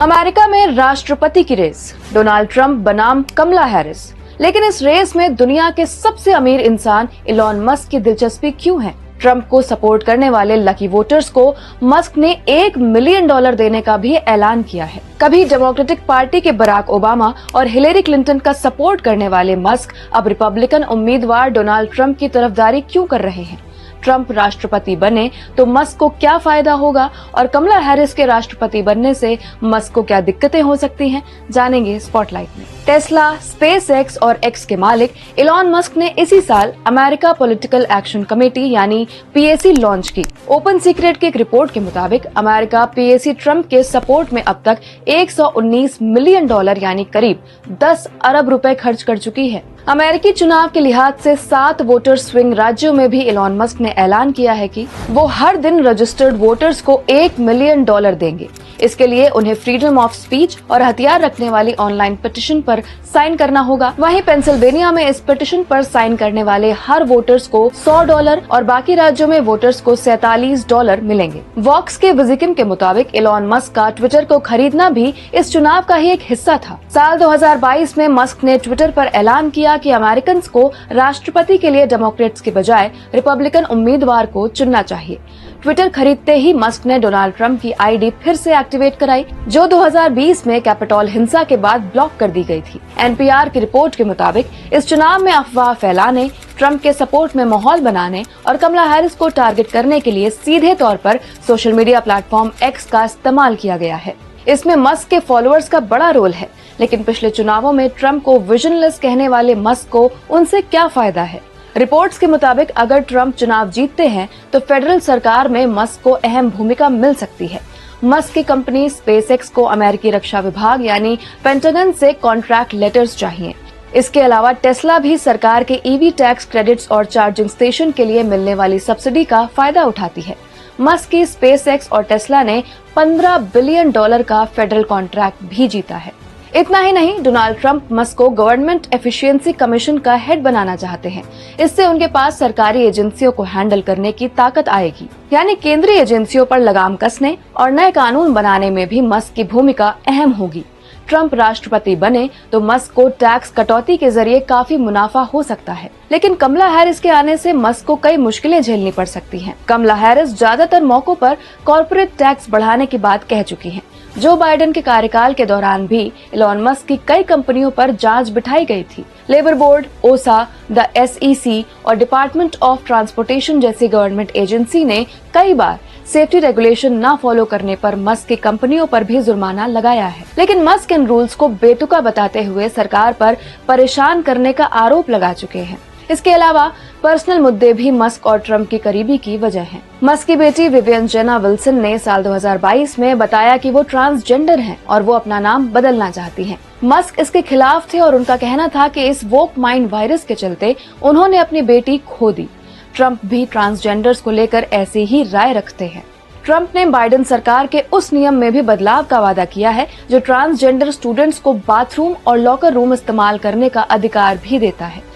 America में राष्ट्रपति की रेस, डोनाल्ड ट्रंप बनाम कमला हैरिस। लेकिन इस रेस में दुनिया के सबसे अमीर इंसान इलॉन मस्क की दिलचस्पी क्यों है? ट्रंप को सपोर्ट करने वाले लकी वोटर्स को मस्क ने $1 मिलियन देने का भी ऐलान किया है। कभी डेमोक्रेटिक पार्टी के बराक ओबामा और हिलेरी क्लिंटन का सपोर्ट करने वाले मस्क अब रिपब्लिकन उम्मीदवार डोनाल्ड ट्रंप की तरफदारी क्यों कर रहे हैं? ट्रंप राष्ट्रपति बने तो मस्क को क्या फायदा होगा और कमला हैरिस के राष्ट्रपति बनने से मस्क को क्या दिक्कतें हो सकती हैं? जानेंगे स्पॉटलाइट में। टेस्ला, स्पेसएक्स और एक्स के मालिक इलॉन मस्क ने इसी साल अमेरिका पॉलिटिकल एक्शन कमेटी यानी PAC लॉन्च की। ओपन सीक्रेट की एक रिपोर्ट के मुताबिक अमेरिका PAC ट्रंप के सपोर्ट में अब तक $119 मिलियन यानी करीब 10 अरब रुपए खर्च कर चुकी है। अमेरिकी चुनाव के लिहाज से 7 वोटर स्विंग राज्यों में भी इलॉन मस्क ने ऐलान किया है कि वो हर दिन रजिस्टर्ड वोटर्स को $1 मिलियन देंगे। इसके लिए उन्हें फ्रीडम ऑफ स्पीच और हथियार रखने वाली ऑनलाइन पिटीशन पर साइन करना होगा। वहीं पेंसिल्वेनिया में इस पिटीशन पर साइन करने वाले हर वोटर्स को $100 और बाकी राज्यों में वोटर्स को $47 मिलेंगे। वॉक्स के विजिकिम के मुताबिक इलॉन मस्क का ट्विटर को खरीदना भी इस चुनाव का ही एक हिस्सा था। साल 2022 में मस्क ने ट्विटर पर ऐलान किया कि अमेरिकन को राष्ट्रपति के लिए डेमोक्रेट्स के बजाय रिपब्लिकन उम्मीदवार को चुनना चाहिए। ट्विटर खरीदते ही मस्क ने डोनाल्ड ट्रंप की आईडी फिर से एक्टिवेट कराई, जो 2020 में कैपिटॉल हिंसा के बाद ब्लॉक कर दी गई थी। NPR की रिपोर्ट के मुताबिक इस चुनाव में अफवाह फैलाने, ट्रंप के सपोर्ट में माहौल बनाने और कमला हैरिस को टारगेट करने के लिए सीधे तौर पर सोशल मीडिया प्लेटफॉर्म X का इस्तेमाल किया गया है। इसमें मस्क के फॉलोअर्स का बड़ा रोल है, लेकिन पिछले चुनावों में ट्रंप को विजनलेस कहने वाले मस्क को उनसे क्या फायदा है? रिपोर्ट्स के मुताबिक अगर ट्रंप चुनाव जीतते हैं तो फेडरल सरकार में मस्क को अहम भूमिका मिल सकती है। मस्क की कंपनी स्पेसएक्स को अमेरिकी रक्षा विभाग यानी पेंटागन से कॉन्ट्रैक्ट लेटर्स चाहिए। इसके अलावा टेस्ला भी सरकार के EV टैक्स क्रेडिट्स और चार्जिंग स्टेशन के लिए मिलने वाली सब्सिडी का फायदा उठाती है। मस्क की स्पेसएक्स और टेस्ला ने $15 बिलियन का फेडरल कॉन्ट्रैक्ट भी जीता है। इतना ही नहीं, डोनाल्ड ट्रंप मस्क को गवर्नमेंट एफिशिएंसी कमीशन का हेड बनाना चाहते हैं। इससे उनके पास सरकारी एजेंसियों को हैंडल करने की ताकत आएगी, यानी केंद्रीय एजेंसियों पर लगाम कसने और नए कानून बनाने में भी मस्क की भूमिका अहम होगी। ट्रंप राष्ट्रपति बने तो मस्क को टैक्स कटौती के जरिए काफी मुनाफा हो सकता है, लेकिन कमला हैरिस के आने से मस्क को कई मुश्किलें झेलनी पड़ सकती हैं। कमला हैरिस ज्यादातर मौकों पर कॉर्पोरेट टैक्स बढ़ाने की बात कह चुकी हैं। जो बाइडेन के कार्यकाल के दौरान भी इलॉन मस्क की कई कंपनियों पर जांच बिठाई गई थी। Labour board, OSA, the SEC और डिपार्टमेंट ऑफ ट्रांसपोर्टेशन जैसी गवर्नमेंट एजेंसी ने कई बार सेफ्टी रेगुलेशन न फॉलो करने पर मस्क की कंपनियों पर भी जुर्माना लगाया है। लेकिन मस्क इन रूल्स को बेतुका बताते हुए सरकार पर परेशान करने का आरोप लगा चुके हैं। इसके अलावा पर्सनल मुद्दे भी मस्क और ट्रंप की करीबी की वजह हैं। मस्क की बेटी विवियन जेना विल्सन ने साल 2022 में बताया कि वो ट्रांसजेंडर हैं और वो अपना नाम बदलना चाहती हैं। मस्क इसके खिलाफ थे और उनका कहना था कि इस वोक माइंड वायरस के चलते उन्होंने अपनी बेटी खो दी। ट्रंप भी ट्रांसजेंडर्स को लेकर ऐसी ही राय रखते हैं। ट्रंप ने बाइडेन सरकार के उस नियम में भी बदलाव का वादा किया है जो ट्रांसजेंडर स्टूडेंट्स को बाथरूम और लॉकर रूम इस्तेमाल करने का अधिकार भी देता है।